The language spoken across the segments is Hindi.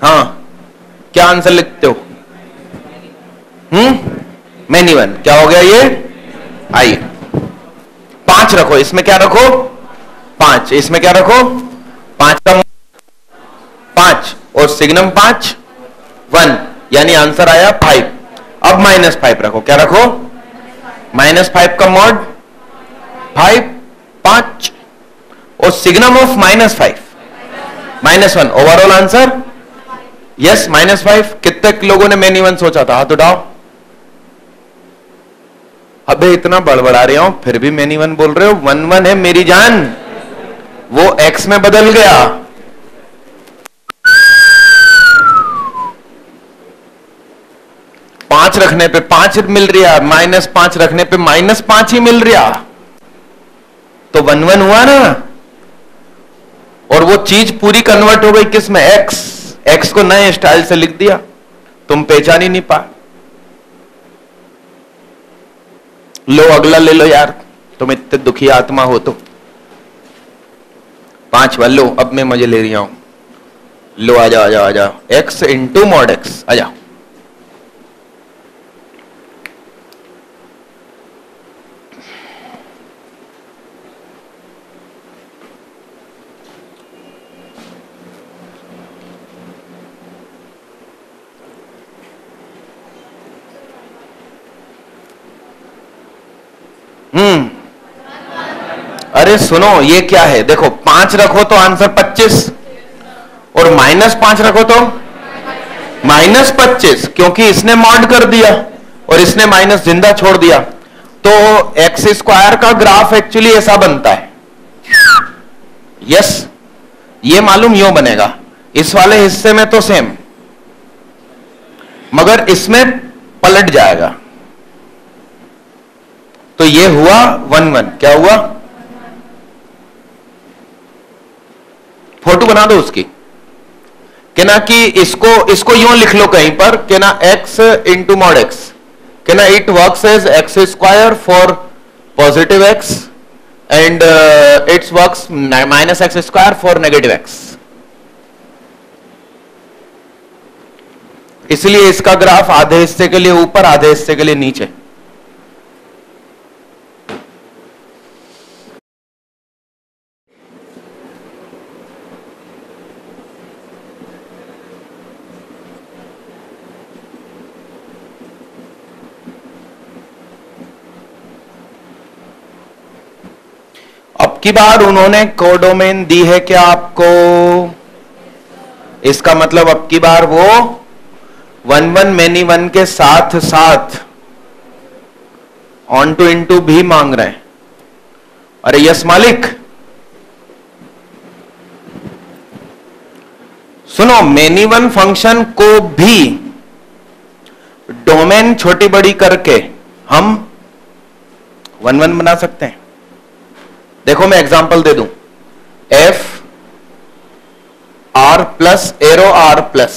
हाँ, क्या आंसर लिखते हो? Many one. क्या हो गया ये? आइए 5 रखो, इसमें क्या रखो? 5। इसमें क्या रखो? 5 का 5 और सिग्नम 5 1, यानी आंसर आया 5। अब -5 रखो, क्या रखो? -5 का मॉड 5 5 और signum of -5 -1। Overall answer yes -5। कितने लोगों ने मैनी वन सोचा था? हाथ उठाओ। अबे इतना बड़बड़ा रहे हो फिर भी मैनी वन बोल रहे हो। 1 1 है मेरी जान, वो x में बदल गया। पांच रखने पे 5 मिल रहा, -5 रखने पे -5 ही मिल रहा, तो 1 1 हुआ ना। और वो चीज पूरी कन्वर्ट हो गई किस में? x को नए स्टाइल से लिख दिया, तुम पहचान ही नहीं पा। लो अगला ले लो यार, तुम इतने दुखी आत्मा हो तो। 5 वाल लो, अब मैं मजे ले रहा हूं। लो आ जाओ आ जाओ आ जाओ, x इंटू मॉड x आ जाओ। अरे सुनो, ये क्या है? देखो 5 रखो तो आंसर 25 और -5 रखो तो -25, क्योंकि इसने मॉड कर दिया और इसने माइनस जिंदा छोड़ दिया। तो एक्स स्क्वायर का ग्राफ एक्चुअली ऐसा बनता है। यस, ये मालूम यूं बनेगा। इस वाले हिस्से में तो सेम, मगर इसमें पलट जाएगा। तो ये हुआ 1 1। क्या हुआ? फोटो बना दो उसकी, कि ना कि इसको यूं लिख लो कहीं पर, कि ना x इंटू मॉड x, कि ना it works as X square for positive x and it's works -x square for negative x। इसलिए इसका ग्राफ आधे हिस्से के लिए ऊपर, आधे हिस्से के लिए नीचे। अब की बार उन्होंने कोडोमेन दी है क्या आपको? इसका मतलब अब की बार वो 1 1 मैनी वन के साथ साथ ऑन टू इनटू भी मांग रहे हैं। अरे यस मालिक, सुनो, मैनी वन फंक्शन को भी डोमेन छोटी बड़ी करके हम 1 1 बना सकते हैं। देखो मैं एग्जांपल दे दूं, F R plus arrow R plus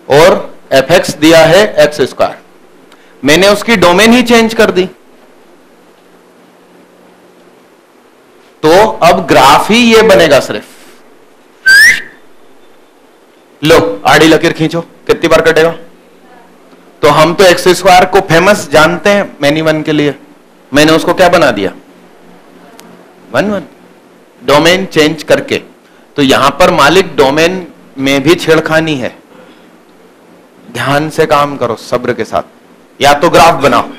और एफ एक्स दिया है एक्स स्क्वायर। मैंने उसकी डोमेन ही चेंज कर दी, तो अब ग्राफ ही ये बनेगा सिर्फ। लो आड़ी लकीर खींचो, कितनी बार कटेगा? तो हम तो एक्स स्क्वायर को फेमस जानते हैं मैनी वन के लिए, मैंने उसको क्या बना दिया? 1 1 डोमेन चेंज करके। तो यहां पर मालिक डोमेन में भी छेड़खानी है। ध्यान से काम करो, सब्र के साथ, या तो ग्राफ बनाओ।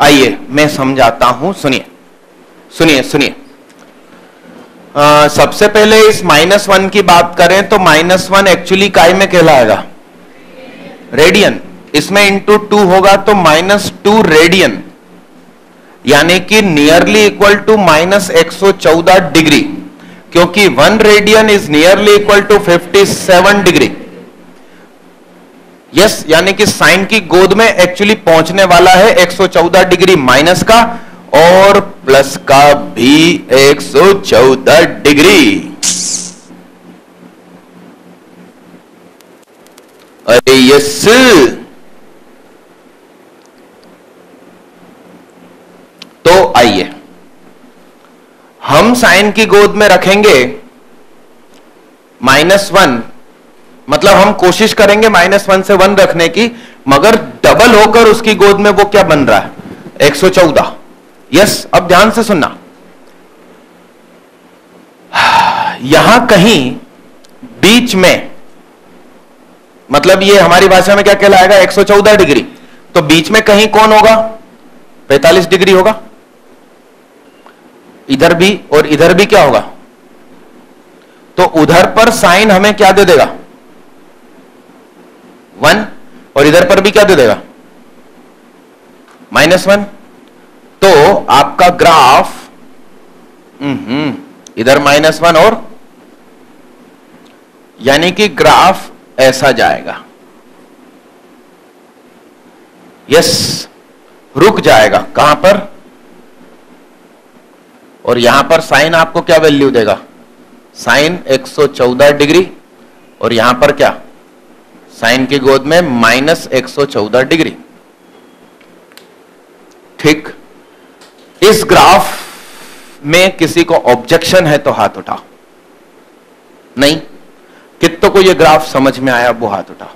आइए मैं समझाता हूं, सुनिए सुनिए सुनिए। सबसे पहले इस -1 की बात करें तो -1 एक्चुअली काय में कहलाएगा? रेडियन। इसमें इंटू 2 होगा तो -2 रेडियन, यानी कि नियरली इक्वल टू -114 डिग्री, क्योंकि 1 radian is nearly equal to 57 degree. Yes, यानी कि साइन की गोद में एक्चुअली पहुंचने वाला है 114 डिग्री माइनस का और प्लस का भी 114 डिग्री। अरे यस, तो आइए हम साइन की गोद में रखेंगे -1, मतलब हम कोशिश करेंगे -1 से 1 रखने की, मगर डबल होकर उसकी गोद में वो क्या बन रहा है, 114। यस, अब ध्यान से सुनना, यहां कहीं बीच में, मतलब ये हमारी भाषा में क्या कहलाएगा, 114 डिग्री, तो बीच में कहीं कौन होगा, 45 डिग्री होगा। इधर भी और इधर भी क्या होगा, तो उधर पर साइन हमें क्या दे देगा, 1, और इधर पर भी क्या दे देगा, -1। तो आपका ग्राफ इधर -1 और, यानी कि ग्राफ ऐसा जाएगा, यस, रुक जाएगा कहां पर, और यहां पर साइन आपको क्या वैल्यू देगा, साइन 114 डिग्री, और यहां पर क्या, साइन की गोद में -114 डिग्री। ठीक, इस ग्राफ में किसी को ऑब्जेक्शन है तो हाथ उठाओ। नहीं, कितनों को ये ग्राफ समझ में आया वो हाथ उठाओ।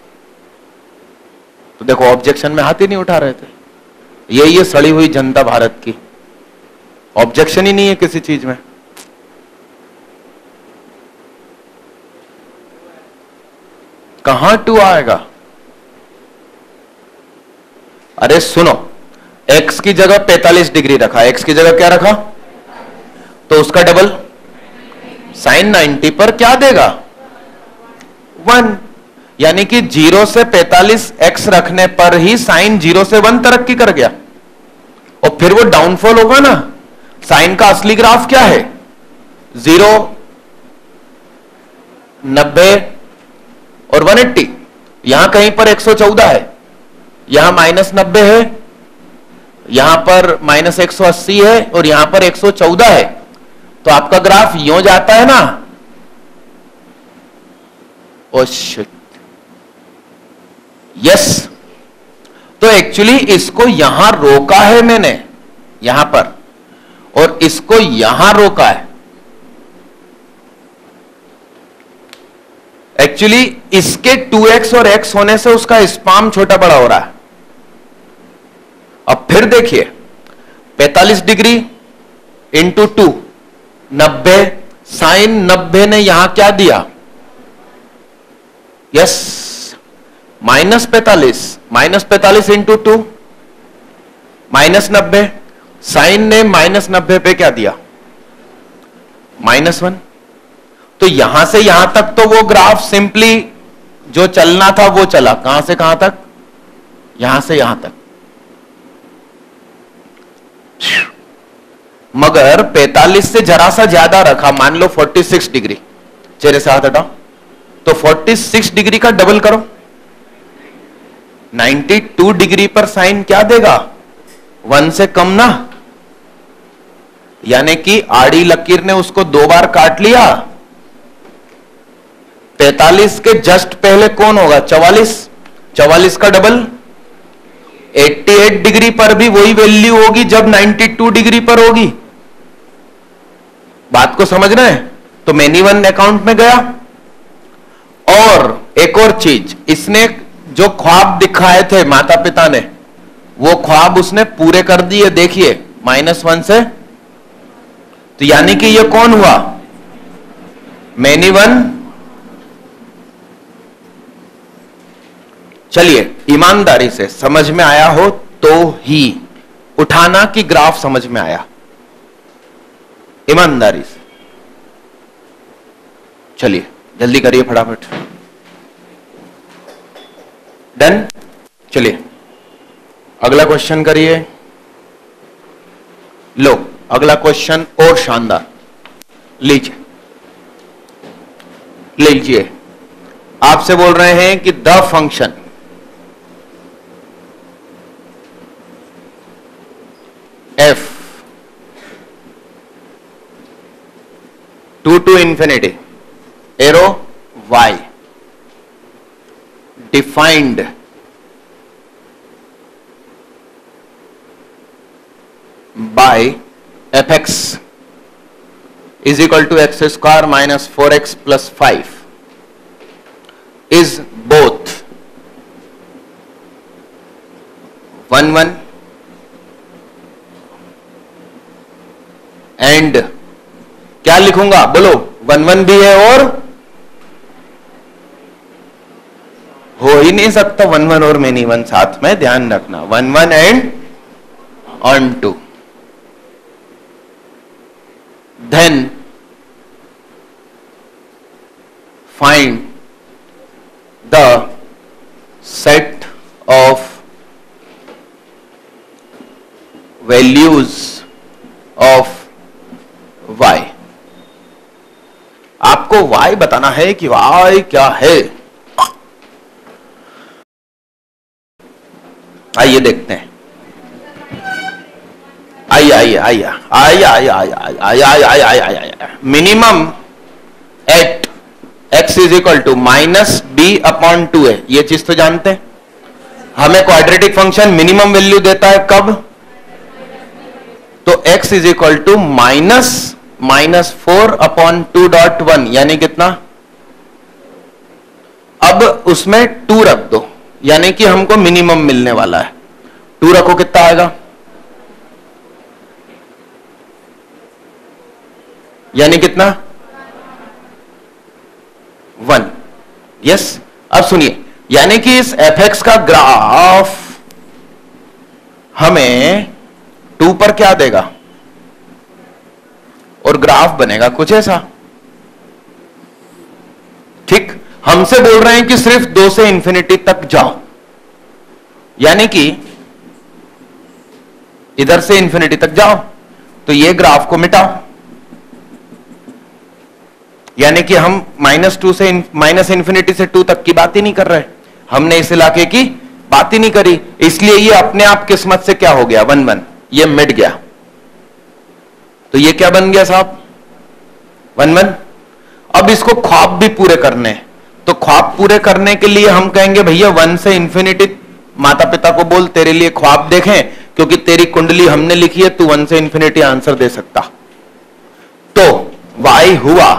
तो देखो, ऑब्जेक्शन में हाथ ही नहीं उठा रहे थे। ये सड़ी हुई जनता भारत की, ऑब्जेक्शन ही नहीं है किसी चीज में। कहां 2 आएगा, अरे सुनो, x की जगह 45 डिग्री रखा, x की जगह क्या रखा, तो उसका डबल साइन 90 पर क्या देगा, 1, यानी कि 0 से 45 x रखने पर ही साइन 0 से 1 तरक्की कर गया, और फिर वो डाउनफॉल होगा ना। साइन का असली ग्राफ क्या है, 0, 90 और 180। यहां कहीं पर 114 है, यहां -90 है, यहां पर -180 है, और यहां पर 114 है, तो आपका ग्राफ यूं जाता है ना। ओ शिट, यस, तो एक्चुअली इसको यहां रोका है मैंने, यहां पर, और इसको यहां रोका है। एक्चुअली इसके 2x और x होने से उसका स्पाम छोटा बड़ा हो रहा है। अब फिर देखिए, 45 डिग्री इंटू 2, 90, साइन 90 ने यहां क्या दिया, यस, -45 इंटू 2, -90, साइन ने -90 पे क्या दिया, -1। तो यहां से यहां तक तो वो ग्राफ सिंपली जो चलना था वो चला, कहां से कहां तक, यहां से यहां तक। मगर 45 से जरा सा ज्यादा रखा, मान लो 46 डिग्री, चेहरे से हाथ हटाओ, तो 46 डिग्री का डबल करो, 92 डिग्री पर साइन क्या देगा, 1 से कम ना, यानी कि आड़ी लकीर ने उसको 2 बार काट लिया। 45 के जस्ट पहले कौन होगा, 44 का डबल 88 डिग्री पर भी वही वैल्यू होगी जब 92 डिग्री पर होगी। बात को समझना है, तो मैनी 1 अकाउंट में गया। और एक और चीज, इसने जो ख्वाब दिखाए थे माता पिता ने, वो ख्वाब उसने पूरे कर दिए। देखिए, -1 से, तो यानी कि ये कौन हुआ, मैनी 1। चलिए, ईमानदारी से समझ में आया हो तो ही उठाना कि ग्राफ समझ में आया, ईमानदारी से। चलिए जल्दी करिए फटाफट, डन। चलिए अगला क्वेश्चन करिए। लो, अगला क्वेश्चन और शानदार, लीजिए। आपसे बोल रहे हैं कि the function f to infinity arrow y defined by fx is equal to x square minus 4x plus 5 is both 1 1 and क्या लिखूंगा बोलो, 1 1 भी है और हो ही नहीं सकता 1 1 और मेनी वन साथ में, ध्यान रखना 1 1 and on 2. Then find the set of values of y. आपको y बताना है कि y क्या है. आइए देखते हैं. आइए आइए आइए आइए आइए आइए आइए आइए आइए. Minimum at x is equal to minus B upon 2 है, ये चीज तो जानते हैं. हमें क्वाड्रेटिक फंक्शन मिनिमम वैल्यू देता है कब, तो x is equal to minus 4 upon 2.1 यानी कितना. अब उसमें 2 रख दो, यानी कि हमको मिनिमम मिलने वाला है. 2 रखो, कितना आएगा, यानी कितना 1. यस. अब सुनिए, यानी कि इस fx का ग्राफ हमें 2 पर क्या देगा, और ग्राफ बनेगा कुछ ऐसा. ठीक. हमसे बोल रहे हैं कि सिर्फ 2 से इंफिनिटी तक जाओ, यानी कि इधर से इंफिनिटी तक जाओ, तो ये ग्राफ को मिटाओ, यानी कि हम -2 से माइनस इंफिनिटी से 2 तक की बात ही नहीं कर रहे. हमने इस इलाके की बात ही नहीं करी, इसलिए ये अपने आप किस्मत से क्या हो गया 1 1, ये मिट गया. तो ये क्या बन गया साहब 1 1. अब इसको ख्वाब भी पूरे करने हैं, तो ख्वाब पूरे करने के लिए हम कहेंगे भैया 1 से इंफिनिटी, माता पिता को बोल तेरे लिए ख्वाब देखें, क्योंकि तेरी कुंडली हमने लिखी है, तू 1 से इंफिनिटी आंसर दे सकता. तो y हुआ,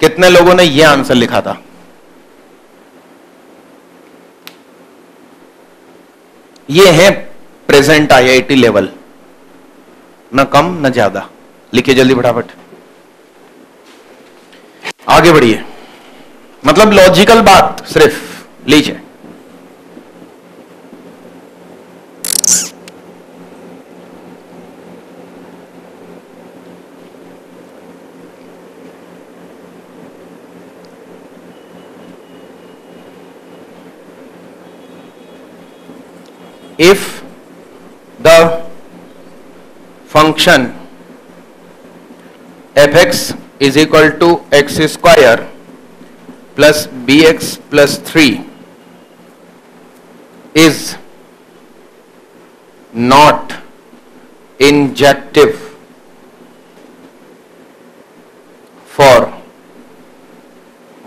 कितने लोगों ने यह आंसर लिखा था, ये है प्रेजेंट IIT लेवल, न कम न ज्यादा. लिखिए जल्दी फटाफट, आगे बढ़िए. मतलब लॉजिकल बात सिर्फ लीजिए. If the function fx is equal to x square plus bx plus 3 is not injective for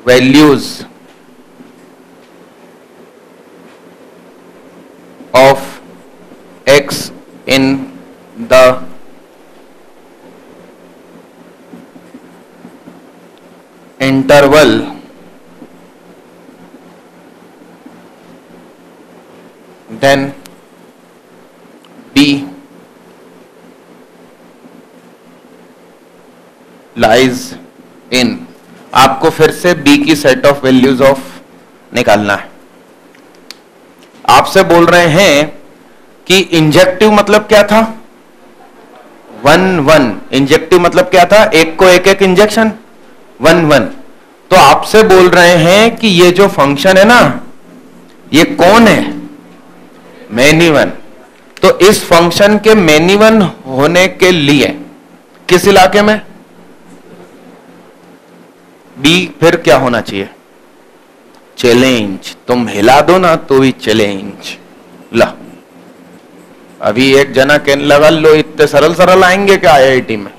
values of x in the interval then B lies in. आपको फिर से B की सेट ऑफ वैल्यूज ऑफ निकालना है. आपसे बोल रहे हैं कि इंजेक्टिव मतलब क्या था 1 1. इंजेक्टिव मतलब क्या था, एक को एक एक इंजेक्शन 1 1. तो आपसे बोल रहे हैं कि ये जो फंक्शन है ना, ये कौन है, मैनी वन. तो इस फंक्शन के मैनी वन होने के लिए किस इलाके में बी फिर क्या होना चाहिए, चैलेंज. तुम हिला दो ना तो भी चैलेंज. ला अभी एक जना कहने लगा लो इतने सरल सरल आएंगे क्या IIT में,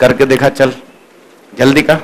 करके देखा चल जल्दी का.